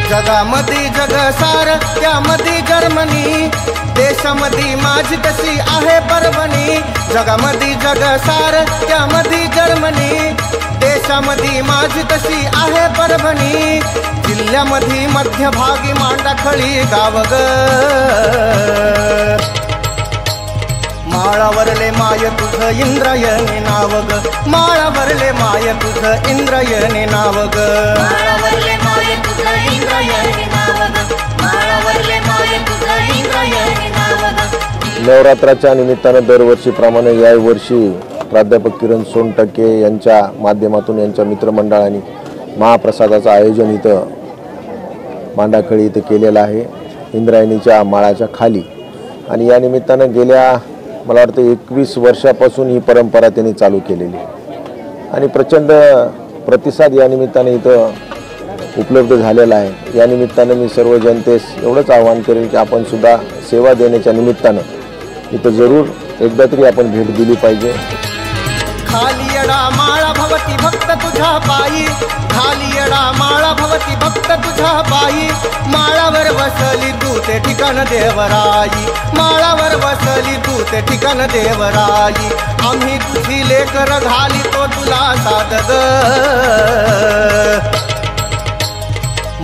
जगामध्ये जगसार त्यामध्ये जर्मनी, देशामध्ये माझी कशी आहे परभणी। जगामध्ये जगसार त्यामध्ये जर्मनी, देशामध्ये माझी कशी आहे परभणी। जिल्ह्यामध्ये मध्यभागी मांडाखळी गाव ग, माळावरले माय तुझं इंद्रायणी नाव ग, माळावरले माय तुझं इंद्रायणी नाव ग, माळावरले माय तुझं इंद्रायणी नाव ग, माळावरले माय तुझं इंद्रायणी नाव ग। नवरात्राच्या निमित्तानं दरवर्षीप्रमाणे याही वर्षी प्राध्यापक किरण सोनटक्के यांच्या माध्यमातून यांच्या मित्रमंडळाने महाप्रसादाचं आयोजन इथं मांडाखळी इथं केलेलं आहे, इंद्रायणीच्या माळाच्या खाली। आणि या निमित्तानं गेल्या मला वाटतं 21 वर्षापासून ही परंपरा त्यांनी चालू केलेली आणि प्रचंड प्रतिसाद या निमित्ताने इथं उपलब्ध झालेला आहे। या निमित्तानं मी सर्व जनतेस एवढंच आवाहन करेन की आपण सुद्धा सेवा देण्याच्या निमित्तानं इथं जरूर एकदा तरी आपण भेट दिली पाहिजे। खाली येडा माळा भवती भक्त तुझ्या पायी, खाली येडा माळा भवती भक्त तुझ्या पायी। माळावर बसली तू ते ठिकाण देवराई, माळावर बसली तू ते ठिकाण देवराई। आम्ही तुझी लेकर घाली तो तुला साध ग,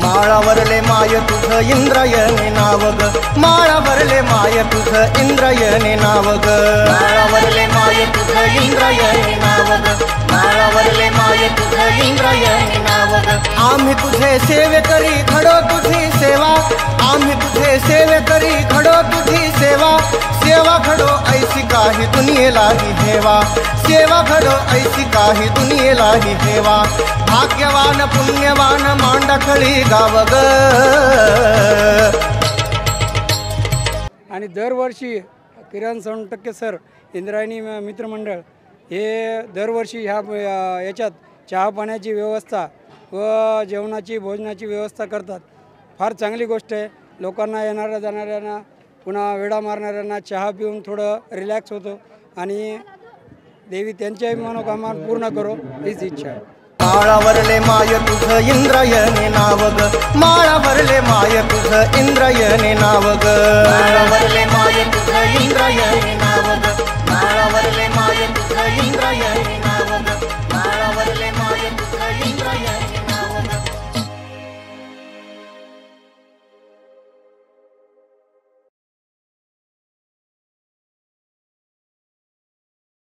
माळावरले माय तुझं इंद्रायणी नाव ग, माळावरले माय तुझं इंद्रायणी नाव ग, माळावरले माय तुझं इंद्रायणी नाव ग, माळावरले माय तुझं इंद्रायणी नाव ग। आम्ही तुझे सेवेकरी घडो तुझी सेवा, आम्ही तुझे सेवेकरी घडो तुझी सेवा। सेवा घडो ऐसी काही दुनियेलाही हेवा, सेवा घडो ऐसी काही दुनियेलाही हेवा। भाग्यवान पुण्यवान मांडाखळी गाव ग। आणि दरवर्षी किरण सोनटक्के सर इंद्रायणी मित्रमंडळ हे दरवर्षी याच्यात चहा पाण्याची व्यवस्था व जेवणाची भोजनाची व्यवस्था करतात। फार चांगली गोष्ट आहे। लोकांना येणाऱ्या जाणाऱ्यांना पुन्हा वेडा मारणाऱ्यांना चहा पिऊन थोडं रिलॅक्स होतो आणि देवी त्यांच्याही मनोकामना पूर्ण करो हीच इच्छा आहे। माळावरले माय तुझं इंद्रायणी नाव ग, माळावरले माय तुझं इंद्रायणी नाव ग, माळावरले माय तुझं इंद्रायणी नाव ग।